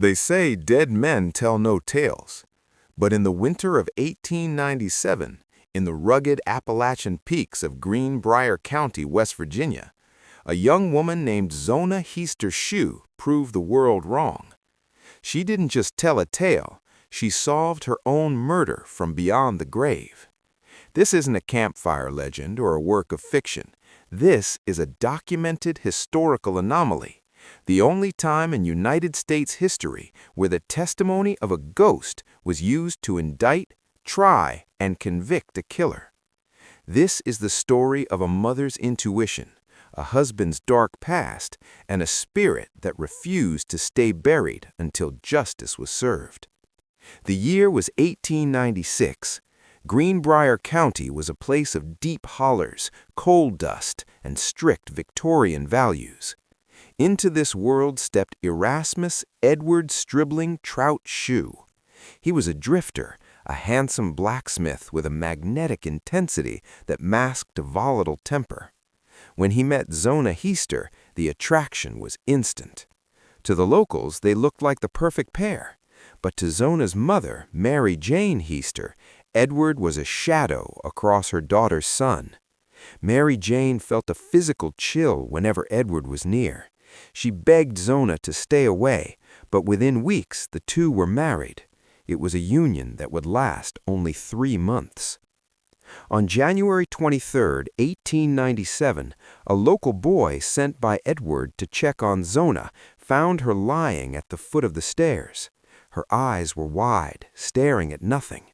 They say dead men tell no tales, but in the winter of 1897, in the rugged Appalachian peaks of Greenbrier County, West Virginia, a young woman named Zona Heaster Shue proved the world wrong. She didn't just tell a tale, she solved her own murder from beyond the grave. This isn't a campfire legend or a work of fiction. This is a documented historical anomaly, the only time in United States history where the testimony of a ghost was used to indict, try, and convict a killer. This is the story of a mother's intuition, a husband's dark past, and a spirit that refused to stay buried until justice was served. The year was 1896. Greenbrier County was a place of deep hollers, coal dust, and strict Victorian values. Into this world stepped Erasmus Edward Stribling Trout Shue. He was a drifter, a handsome blacksmith with a magnetic intensity that masked a volatile temper. When he met Zona Heaster, the attraction was instant. To the locals, they looked like the perfect pair. But to Zona's mother, Mary Jane Heaster, Edward was a shadow across her daughter's sun. Mary Jane felt a physical chill whenever Edward was near. She begged Zona to stay away, but within weeks the two were married. It was a union that would last only 3 months. On January 23, 1897, a local boy sent by Edward to check on Zona found her lying at the foot of the stairs. Her eyes were wide, staring at nothing.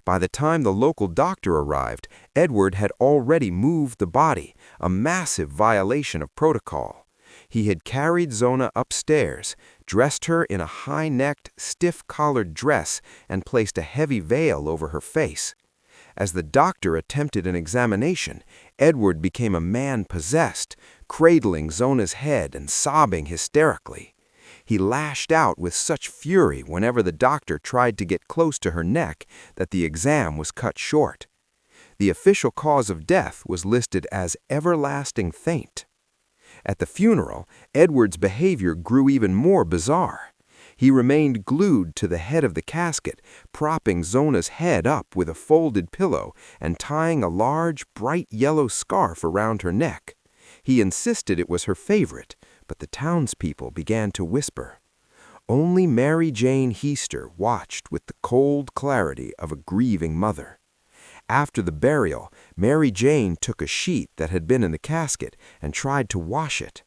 By the time the local doctor arrived, Edward had already moved the body, a massive violation of protocol. He had carried Zona upstairs, dressed her in a high-necked, stiff-collared dress, and placed a heavy veil over her face. As the doctor attempted an examination, Edward became a man possessed, cradling Zona's head and sobbing hysterically. He lashed out with such fury whenever the doctor tried to get close to her neck that the exam was cut short. The official cause of death was listed as everlasting faint. At the funeral, Edward's behavior grew even more bizarre. He remained glued to the head of the casket, propping Zona's head up with a folded pillow and tying a large, bright yellow scarf around her neck. He insisted it was her favorite, but the townspeople began to whisper. Only Mary Jane Heaster watched with the cold clarity of a grieving mother. After the burial, Mary Jane took a sheet that had been in the casket and tried to wash it.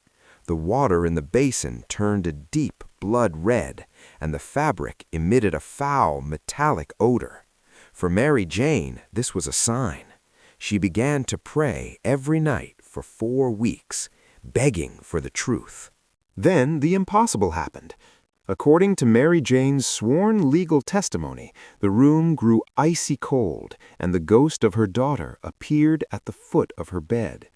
The water in the basin turned a deep blood red, and the fabric emitted a foul, metallic odor. For Mary Jane, this was a sign. She began to pray every night for 4 weeks, begging for the truth. Then the impossible happened. According to Mary Jane's sworn legal testimony, the room grew icy cold, and the ghost of her daughter appeared at the foot of her bed.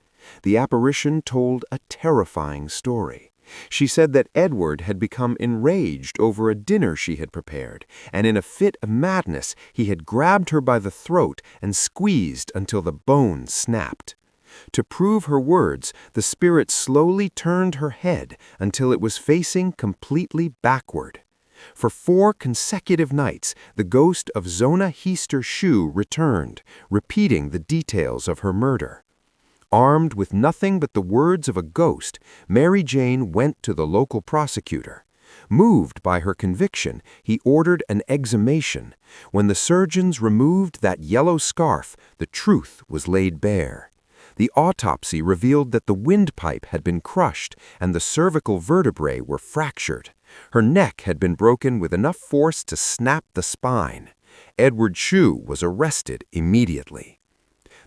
The apparition told a terrifying story. She said that Edward had become enraged over a dinner she had prepared, and in a fit of madness he had grabbed her by the throat and squeezed until the bones snapped. To prove her words, the spirit slowly turned her head until it was facing completely backward. For 4 consecutive nights, the ghost of Zona Heaster Shue returned, repeating the details of her murder. Armed with nothing but the words of a ghost, Mary Jane went to the local prosecutor. Moved by her conviction, he ordered an exhumation. When the surgeons removed that yellow scarf, the truth was laid bare. The autopsy revealed that the windpipe had been crushed and the cervical vertebrae were fractured. Her neck had been broken with enough force to snap the spine. Edward Shue was arrested immediately.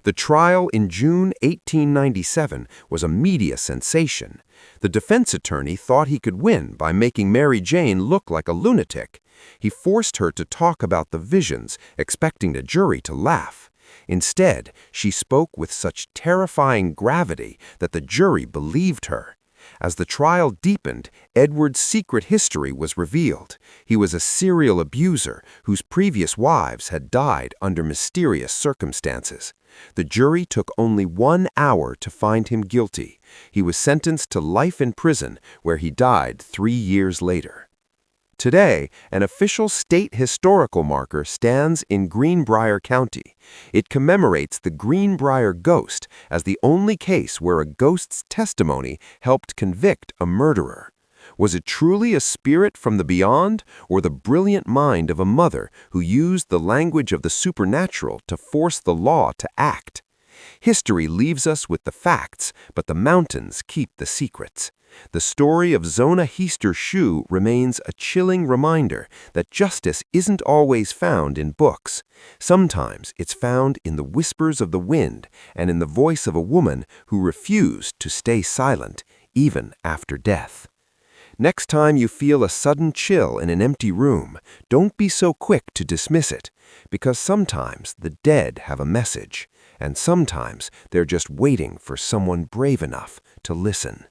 The trial in June 1897 was a media sensation. The defense attorney thought he could win by making Mary Jane look like a lunatic. He forced her to talk about the visions, expecting the jury to laugh. Instead, she spoke with such terrifying gravity that the jury believed her. As the trial deepened, Edward's secret history was revealed. He was a serial abuser whose previous wives had died under mysterious circumstances. The jury took only 1 hour to find him guilty. He was sentenced to life in prison, where he died 3 years later. Today, an official state historical marker stands in Greenbrier County. It commemorates the Greenbrier Ghost as the only case where a ghost's testimony helped convict a murderer. Was it truly a spirit from the beyond, or the brilliant mind of a mother who used the language of the supernatural to force the law to act? History leaves us with the facts, but the mountains keep the secrets. The story of Zona Heaster Shue remains a chilling reminder that justice isn't always found in books. Sometimes it's found in the whispers of the wind and in the voice of a woman who refused to stay silent, even after death. Next time you feel a sudden chill in an empty room, don't be so quick to dismiss it, because sometimes the dead have a message, and sometimes they're just waiting for someone brave enough to listen.